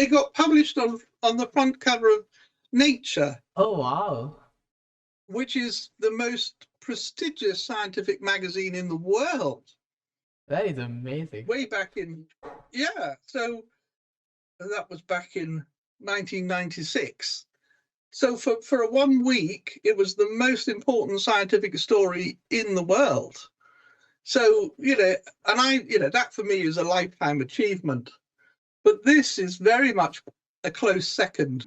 it got published on the front cover of Nature. Oh, wow. Which is the most prestigious scientific magazine in the world. That is amazing. Way back in, so that was back in 1996. So for 1 week, it was the most important scientific story in the world. So, that for me is a lifetime achievement. But this is very much a close second.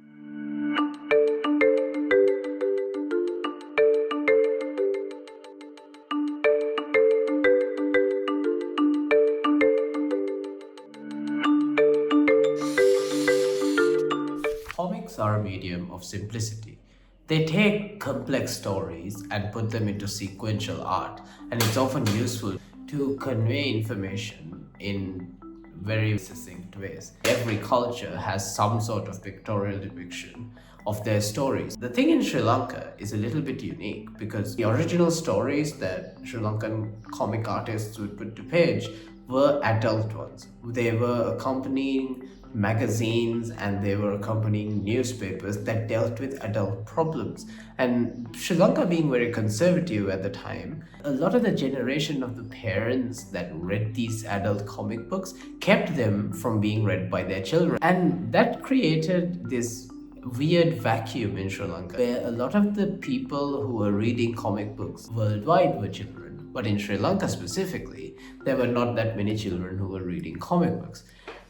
Comics are a medium of simplicity. They take complex stories and put them into sequential art, and it's often useful to convey information in very succinct ways. Every culture has some sort of pictorial depiction of their stories. The thing in Sri Lanka is a little bit unique because the original stories that Sri Lankan comic artists would put to page were adult ones. They were accompanying magazines and they were accompanying newspapers that dealt with adult problems. And Sri Lanka being very conservative at the time, a lot of the generation of the parents that read these adult comic books kept them from being read by their children. And that created this weird vacuum in Sri Lanka where a lot of the people who were reading comic books worldwide were children. But in Sri Lanka specifically, there were not that many children who were reading comic books.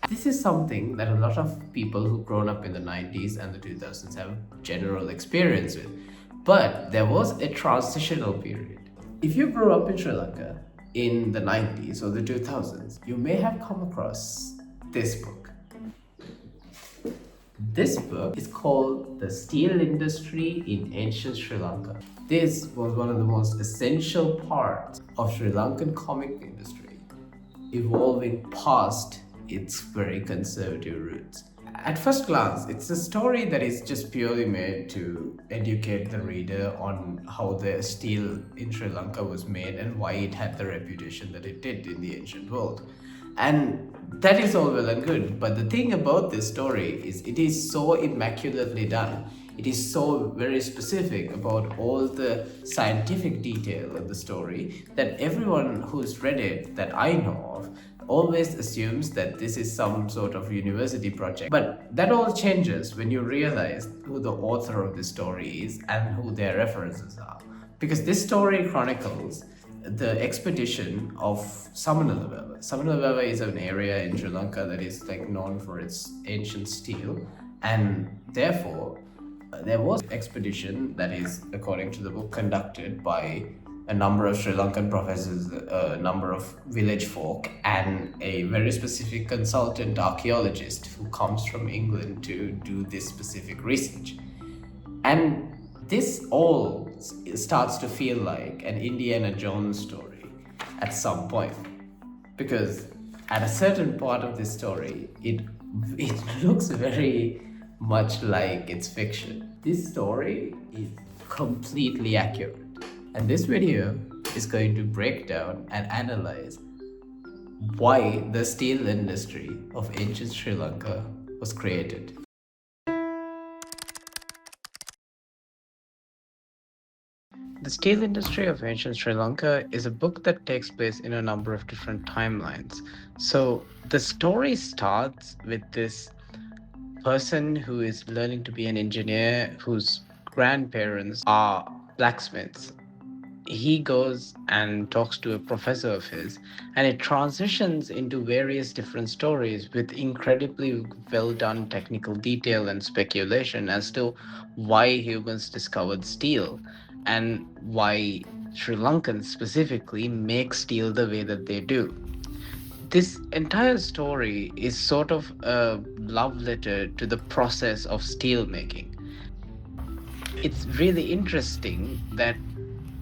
This is something that a lot of people who've grown up in the 90s and the 2000s have general experience with. But there was a transitional period. If you grew up in Sri Lanka in the 90s or the 2000s, you may have come across this book. This book is called The Steel Industry in Ancient Sri Lanka. This was one of the most essential parts of Sri Lankan comic industry, evolving past its very conservative roots. At first glance, it's a story that is just purely made to educate the reader on how the steel in Sri Lanka was made and why it had the reputation that it did in the ancient world. And that is all well and good, but the thing about this story is it is so immaculately done. It is so very specific about all the scientific detail of the story that everyone who's read it that I know of always assumes that this is some sort of university project. But that all changes when you realize who the author of the story is and who their references are. Because this story chronicles the expedition of Samanalabhava. Samanalabhava is an area in Sri Lanka that is known for its ancient steel, and therefore there was an expedition that is, according to the book, conducted by a number of Sri Lankan professors, a number of village folk, and a very specific consultant archaeologist who comes from England to do this specific research. And this all starts to feel like an Indiana Jones story at some point. Because at a certain part of this story, it looks very much like it's fiction. This story is completely accurate. And this video is going to break down and analyze why the steel industry of ancient Sri Lanka was created. The Steel Industry of Ancient Sri Lanka is a book that takes place in a number of different timelines. So the story starts with this person who is learning to be an engineer whose grandparents are blacksmiths. He goes and talks to a professor of his, and it transitions into various different stories with incredibly well done technical detail and speculation as to why humans discovered steel and why Sri Lankans specifically make steel the way that they do. This entire story is sort of a love letter to the process of steel making. It's really interesting that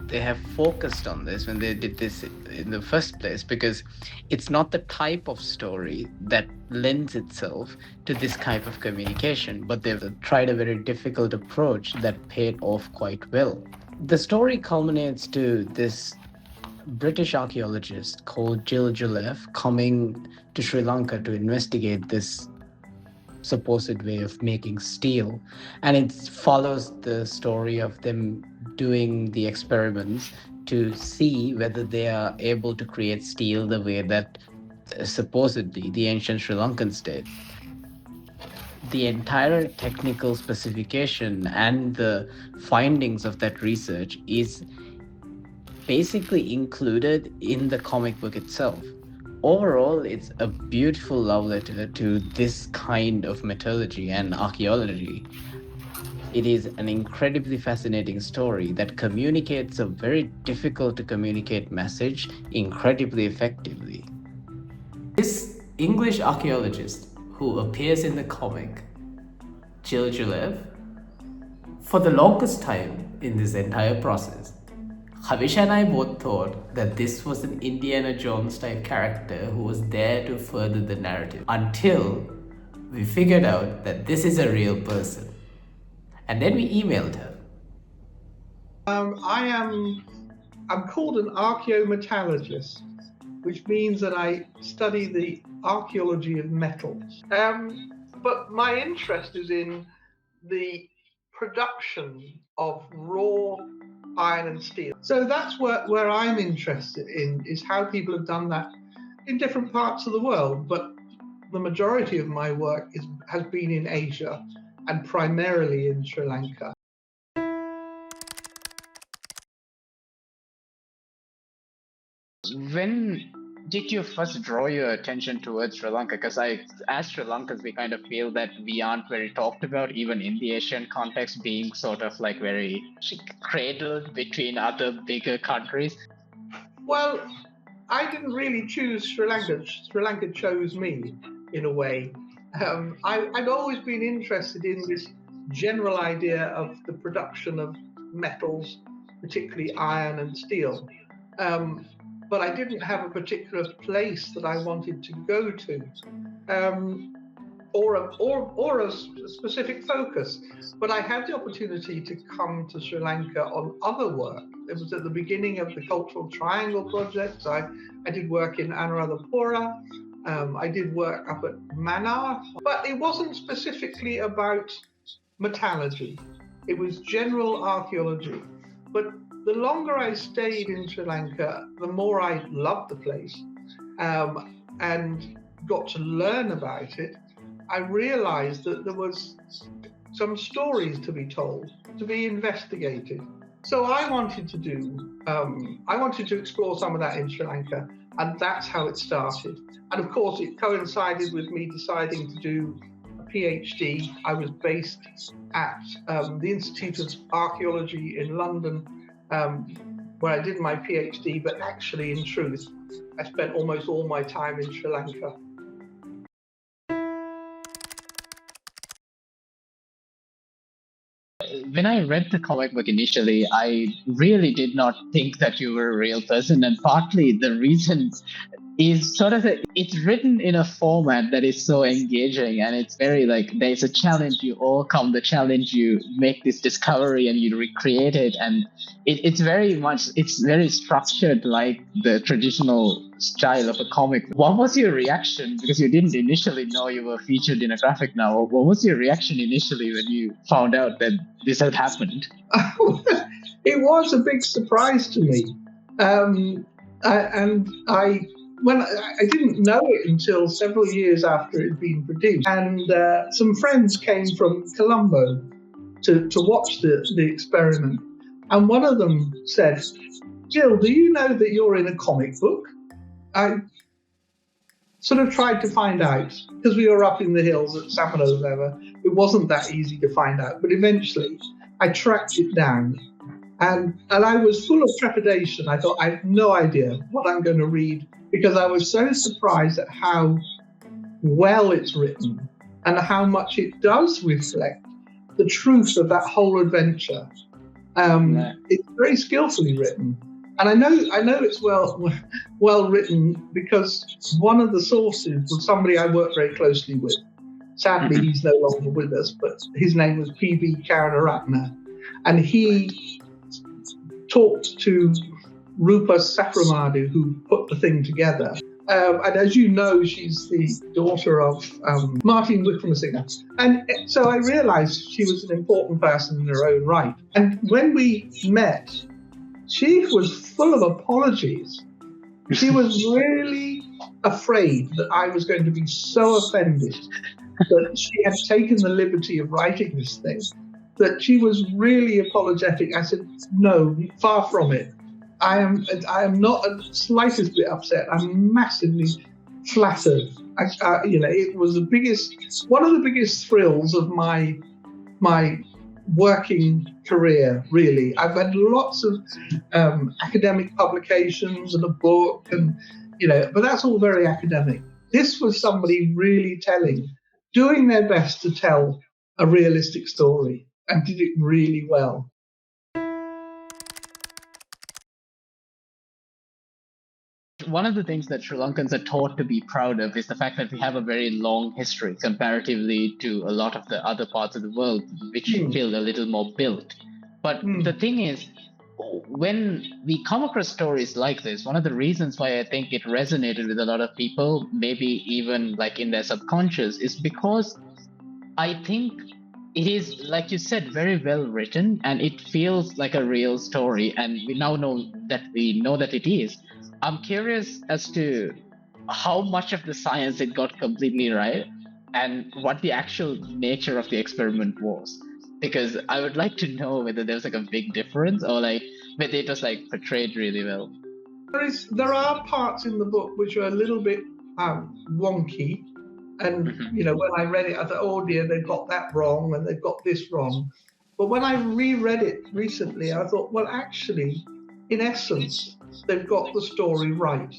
they have focused on this when they did this in the first place, because it's not the type of story that lends itself to this type of communication, but they've tried a very difficult approach that paid off quite well. The story culminates to this British archaeologist called Jill Juelef coming to Sri Lanka to investigate this supposed way of making steel, and it follows the story of them doing the experiments to see whether they are able to create steel the way that supposedly the ancient Sri Lankans did. The entire technical specification and the findings of that research is basically included in the comic book itself. Overall, it's a beautiful love letter to this kind of metallurgy and archaeology. It is an incredibly fascinating story that communicates a very difficult to communicate message incredibly effectively. This English archaeologist who appears in the comic, Jill Juelef, for the longest time in this entire process, Kavisha and I both thought that this was an Indiana Jones type character who was there to further the narrative, until we figured out that this is a real person. And then we emailed her. I'm called an archaeometallurgist, which means that I study the archaeology of metals. But my interest is in the production of raw iron and steel. So that's where I'm interested in, is how people have done that in different parts of the world. But the majority of my work has been in Asia, and primarily in Sri Lanka. When did you first draw your attention towards Sri Lanka? Because as Sri Lankans, we kind of feel that we aren't very talked about, even in the Asian context, being sort of like very cradled between other bigger countries. Well, I didn't really choose Sri Lanka. Sri Lanka chose me, in a way. I'd always been interested in this general idea of the production of metals, particularly iron and steel. But I didn't have a particular place that I wanted to go to, or a specific focus. But I had the opportunity to come to Sri Lanka on other work. It was at the beginning of the Cultural Triangle project. I did work in Anuradhapura. I did work up at Mannar, but it wasn't specifically about metallurgy. It was general archaeology. But the longer I stayed in Sri Lanka, the more I loved the place and got to learn about it. I realized that there was some stories to be told, to be investigated. So I wanted to explore some of that in Sri Lanka, and that's how it started. And of course, it coincided with me deciding to do a PhD. I was based at the Institute of Archaeology in London, where I did my PhD, but actually, in truth, I spent almost all my time in Sri Lanka. When I read the comic book initially, I really did not think that you were a real person, and partly the reason is sort of it's written in a format that is so engaging, and it's very like there's a challenge, you overcome the challenge, you make this discovery and you recreate it, and it's very structured like the traditional style of a comic. What was your reaction, because you didn't initially know you were featured in a graphic novel? What was your reaction initially when you found out that this had happened? It was a big surprise to me, and I didn't know it until several years after it had been produced. And some friends came from Colombo to watch the experiment. And one of them said, "Jill, do you know that you're in a comic book?" I sort of tried to find out, because we were up in the hills at Samanova. It wasn't that easy to find out, but eventually I tracked it down. And I was full of trepidation. I thought, I have no idea what I'm going to read, because I was so surprised at how well it's written and how much it does reflect the truth of that whole adventure. It's very skillfully written. And I know it's well written, because one of the sources was somebody I worked very closely with. Sadly, he's no longer with us, but his name was P.B. Karunaratne. And he talked to Rupa Saframadu, who put the thing together. And as you know, she's the daughter of Martin Wickramasinghe. And so I realized she was an important person in her own right. And when we met, she was full of apologies. She was really afraid that I was going to be so offended that she had taken the liberty of writing this thing, that she was really apologetic. I said, no, far from it. I am not the slightest bit upset. I'm massively flattered. It was one of the biggest thrills of my working career, really. I've had lots of academic publications and a book, and but that's all very academic. This was somebody really doing their best to tell a realistic story, and did it really well. One of the things that Sri Lankans are taught to be proud of is the fact that we have a very long history comparatively to a lot of the other parts of the world, which feel a little more built. But the thing is, when we come across stories like this, one of the reasons why I think it resonated with a lot of people, maybe even like in their subconscious, is because I think it is, like you said, very well written, and it feels like a real story. And we now know that it is. I'm curious as to how much of the science it got completely right and what the actual nature of the experiment was. Because I would like to know whether there was like a big difference or like whether it was like portrayed really well. There are parts in the book which are a little bit wonky. And, when I read it, I thought, oh dear, they've got that wrong and they've got this wrong. But when I reread it recently, I thought, well, actually, in essence, they've got the story right.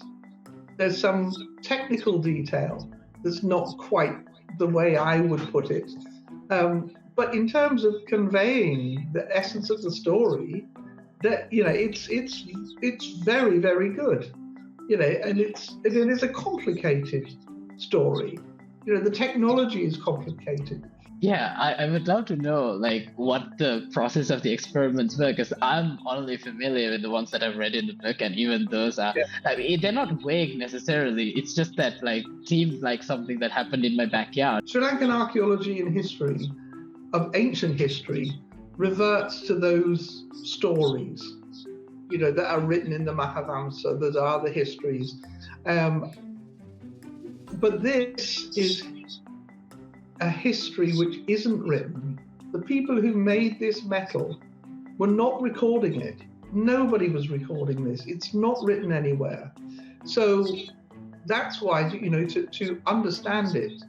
There's some technical detail that's not quite the way I would put it. But in terms of conveying the essence of the story, that it's very, very good. And it is a complicated story. The technology is complicated. Yeah, I would love to know like what the process of the experiments were, because I'm only familiar with the ones that I've read in the book, and even those are they're not vague necessarily. It's just that like seems like something that happened in my backyard. Sri Lankan archaeology and history, of ancient history, reverts to those stories, that are written in the Mahavamsa, that are the histories. But this is a history which isn't written. The people who made this metal were not recording it. Nobody was recording this. It's not written anywhere. So that's why, to understand it,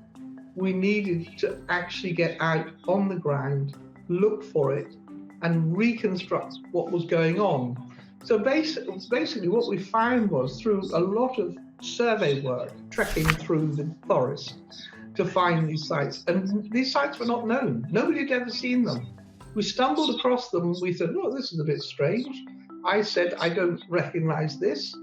we needed to actually get out on the ground, look for it, and reconstruct what was going on. So basically what we found was, through a lot of survey work, trekking through the forest, to find these sites. And these sites were not known. Nobody had ever seen them. We stumbled across them and we said, oh, this is a bit strange. I said, I don't recognize this,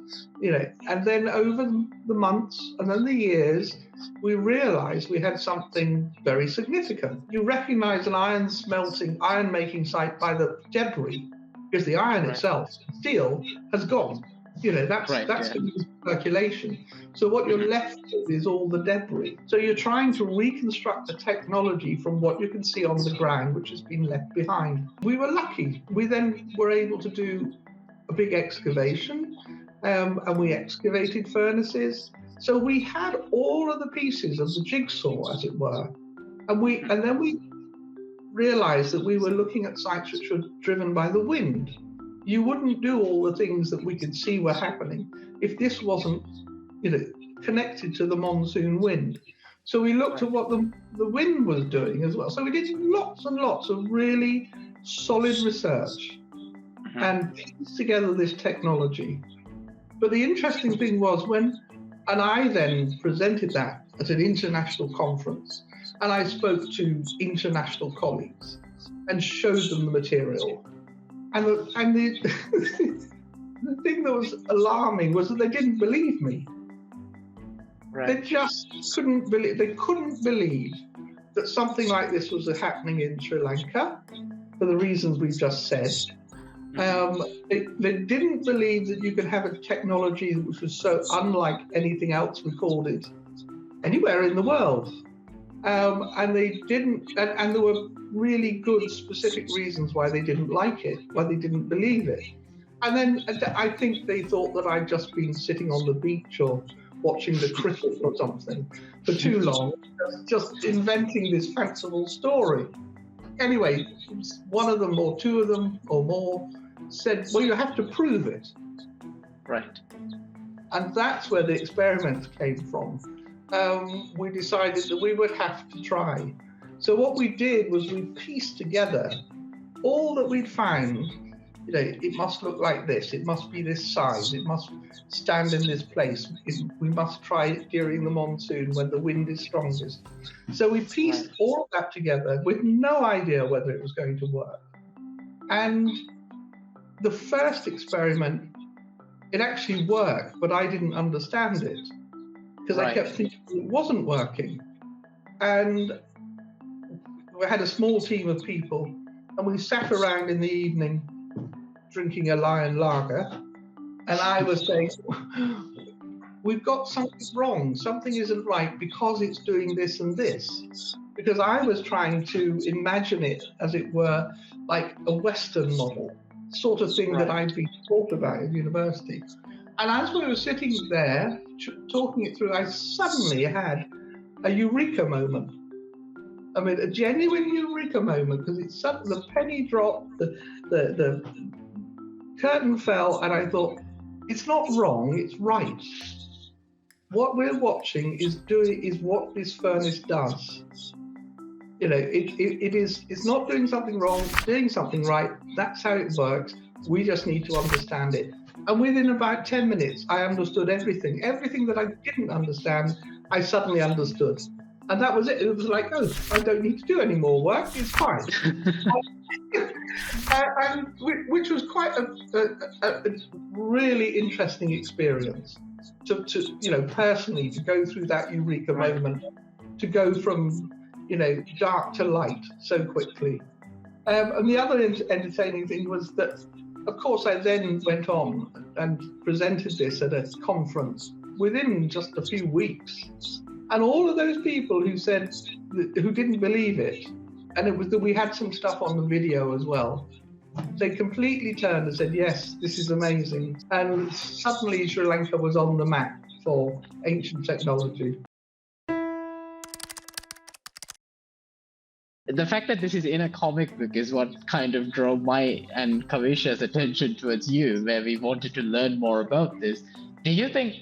and then over the months and then the years, we realized we had something very significant. You recognize an iron making site by the debris, because the iron itself, steel, has gone. That's circulation. So what you're left with is all the debris. So you're trying to reconstruct the technology from what you can see on the ground, which has been left behind. We were lucky. We then were able to do a big excavation, and we excavated furnaces. So we had all of the pieces of the jigsaw, as it were. And then we realized that we were looking at sites which were driven by the wind. You wouldn't do all the things that we could see were happening if this wasn't, connected to the monsoon wind. So we looked at what the wind was doing as well. So we did lots and lots of really solid research and pieced together this technology. But the interesting thing was and I then presented that at an international conference, and I spoke to international colleagues and showed them the material. And the thing that was alarming was that they didn't believe me. Right. They just couldn't believe. They couldn't believe that something like this was happening in Sri Lanka, for the reasons we've just said. They didn't believe that you could have a technology which was so unlike anything else recorded anywhere in the world. And they didn't, and there were really good specific reasons why they didn't like it, why they didn't believe it. And then I think they thought that I'd just been sitting on the beach or watching the cricket or something for too long, just inventing this fanciful story. Anyway, one of them or two of them or more said, well, you have to prove it. Right. And that's where the experiment came from. We decided that we would have to try. So what we did was we pieced together all that we'd found. You know, it must look like this, it must be this size, it must stand in this place, we must try it during the monsoon when the wind is strongest. So we pieced all of that together with no idea whether it was going to work. And the first experiment, it actually worked, but I didn't understand it because I kept thinking it wasn't working. And we had a small team of people and we sat around in the evening drinking a lion lager, and I was saying, we've got something wrong, something isn't right because it's doing this and this. Because I was trying to imagine it as it were like a Western model, sort of thing that I'd been taught about at university. And as we were sitting there talking it through, I suddenly had a Eureka moment. I mean, a genuine Eureka moment, because it's sudden, the penny dropped, the curtain fell, and I thought, it's not wrong, it's right. What we're watching is what this furnace does. You know, it's not doing something wrong, it's doing something right. That's how it works. We just need to understand it. And within about 10 minutes, I understood everything. Everything that I didn't understand, I suddenly understood. And that was it. It was like, oh, I don't need to do any more work. It's fine. And which was quite a really interesting experience to you know, personally, to go through that Eureka moment, to go from, you know, dark to light so quickly. And the other entertaining thing was that, of course, I then went on and presented this at a conference within just a few weeks. And all of those people who said, who didn't believe it, and it was that we had some stuff on the video as well, they completely turned and said, yes, this is amazing. And suddenly Sri Lanka was on the map for ancient technology. The fact that this is in a comic book is what kind of drove my and Kavisha's attention towards you, where we wanted to learn more about this. Do you think,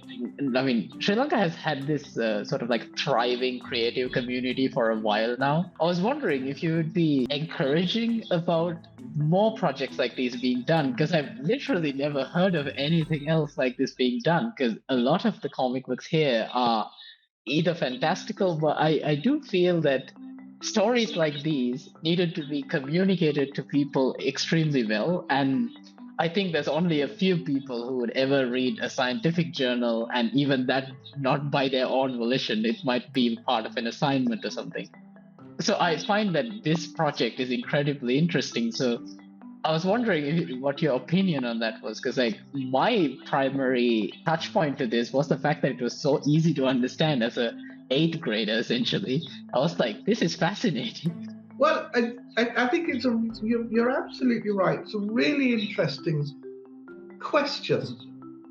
I mean, Sri Lanka has had this sort of like thriving creative community for a while now. I was wondering if you would be encouraging about more projects like these being done, because I've literally never heard of anything else like this being done, because a lot of the comic books here are either fantastical, but I do feel that stories like these needed to be communicated to people extremely well. And I think there's only a few people who would ever read a scientific journal, and even that not by their own volition. It might be part of an assignment or something. So I find that this project is incredibly interesting. So I was wondering what your opinion on that was, because like my primary touch point to this was the fact that it was so easy to understand as a 8th grader, essentially. I was like, this is fascinating. Well, I think you're absolutely right. It's a really interesting question.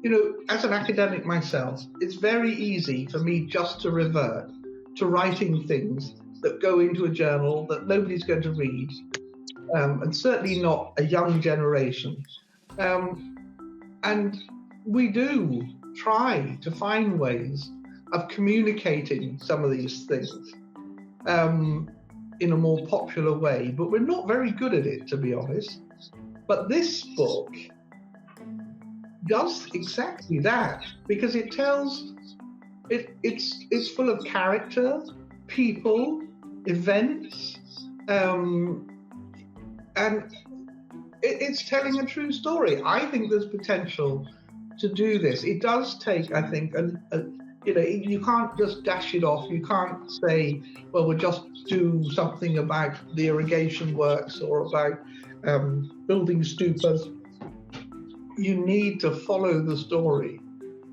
You know, as an academic myself, it's very easy for me just to revert to writing things that go into a journal that nobody's going to read, and certainly not a young generation. And we do try to find ways of communicating some of these things in a more popular way, but we're not very good at it, to be honest. But this book does exactly that, because it tells, it's full of character, people, events, and it's telling a true story. I think there's potential to do this. It does take, I think, you know, you can't just dash it off. You can't say, well, we'll just do something about the irrigation works or about building stupas. you need to follow the story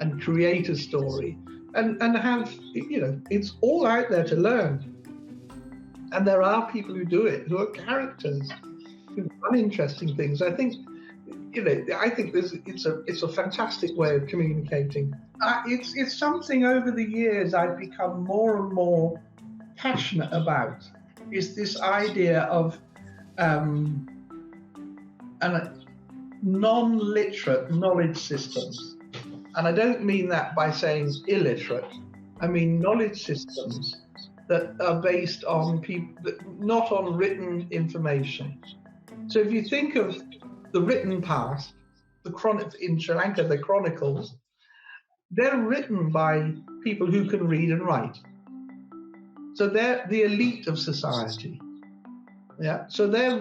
and create a story and have, it's all out there to learn. And there are people who do it, who are characters, who've done interesting things. I think, it's a fantastic way of communicating. It's something over the years I've become more and more passionate about, is this idea of non-literate knowledge systems. And I don't mean that by saying illiterate. I mean knowledge systems that are based on not on written information. So if you think of the written past, in Sri Lanka, the chronicles, they're written by people who can read and write. So they're the elite of society. Yeah. So they're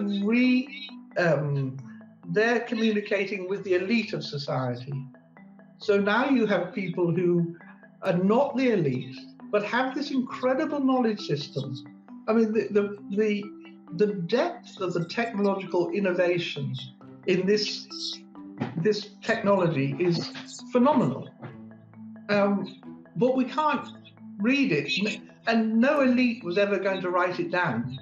communicating with the elite of society. So now you have people who are not the elite, but have this incredible knowledge system. I mean, the depth of the technological innovation in this technology is phenomenal. But we can't read it, and no elite was ever going to write it down.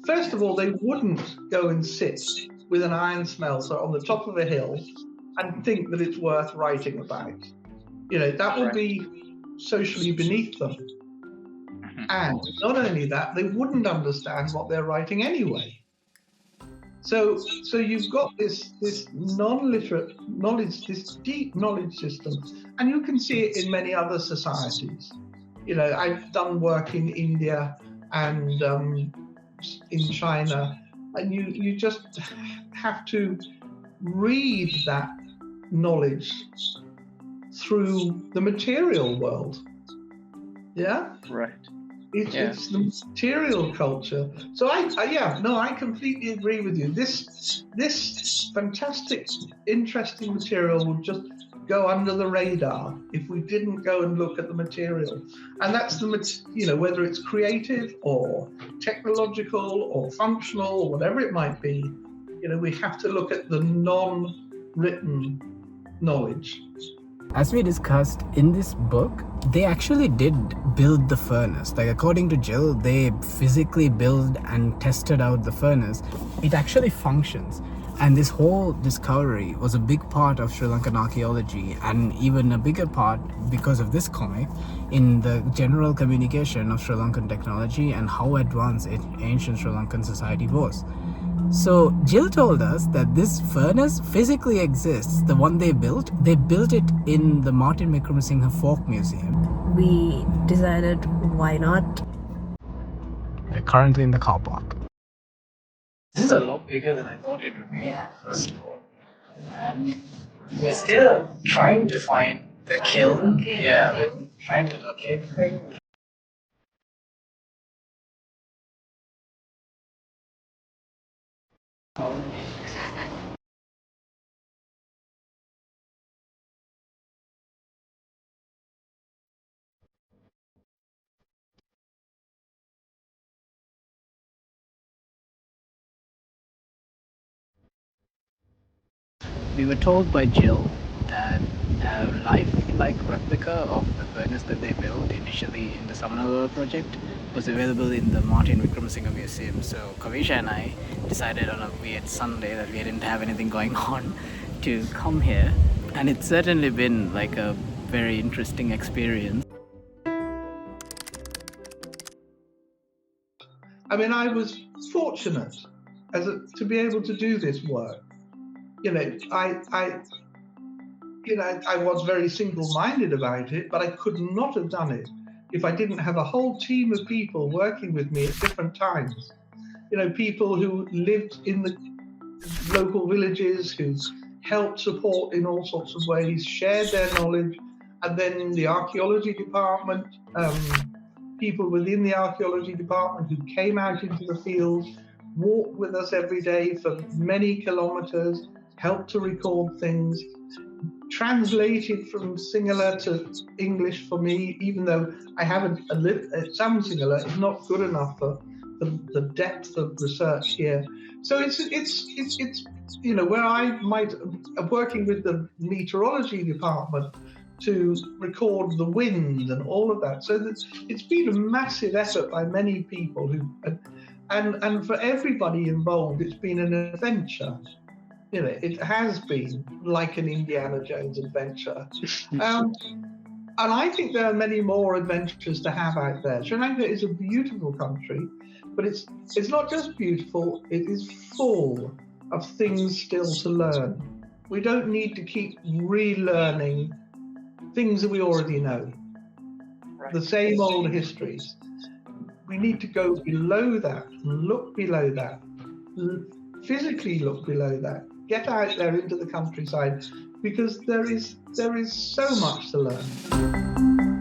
First of all, they wouldn't go and sit with an iron smelter on the top of a hill and think that it's worth writing about. That would be socially beneath them. And not only that, they wouldn't understand what they're writing anyway. So you've got this non-literate knowledge, this deep knowledge system, and you can see it in many other societies. I've done work in India and in China, and you just have to read that knowledge through the material world. Yeah? Right. It's the material culture. So I completely agree with you. This fantastic, interesting material would just go under the radar if we didn't go and look at the material. And that's whether it's creative or technological or functional or whatever it might be, we have to look at the non-written knowledge. As we discussed in this book, they actually did build the furnace. Like, according to Jill, they physically built and tested out the furnace. It actually functions. And this whole discovery was a big part of Sri Lankan archaeology, and even a bigger part, because of this comic, in the general communication of Sri Lankan technology and how advanced ancient Sri Lankan society was. So Jill told us that this furnace physically exists. The one they built it in the Martin Wickramasinghe Folk Museum. We decided, why not? We're currently in the car park. This is a lot bigger than I thought it would be, first of all. And we're still trying to find the kiln. Yeah, we're trying to locate things. We were told by Jill that a life-like replica of the furnace that they built initially in the Samanawa project was available in the Martin Wickramasinghe Museum. So Kavisha and I decided on a weird Sunday that we didn't have anything going on to come here, and it's certainly been like a very interesting experience. I mean, I was fortunate to be able to do this work. I was very single-minded about it, but I could not have done it if I didn't have a whole team of people working with me at different times. People who lived in the local villages, who helped support in all sorts of ways, shared their knowledge, and then in the archaeology department, people within the archaeology department who came out into the field, walked with us every day for many kilometers, helped to record things, translated from Sinhala to English for me, even though I haven't some Sinhala is not good enough for the depth of research here. So it's where I might working with the meteorology department to record the wind and all of that. So it's been a massive effort by many people and for everybody involved, it's been an adventure. It has been like an Indiana Jones adventure. And I think there are many more adventures to have out there. Sri Lanka is a beautiful country, but it's not just beautiful, it is full of things still to learn. We don't need to keep relearning things that we already know. Right. The same old histories. We need to go below that, look below that, physically look below that, get out there into the countryside, because there is so much to learn.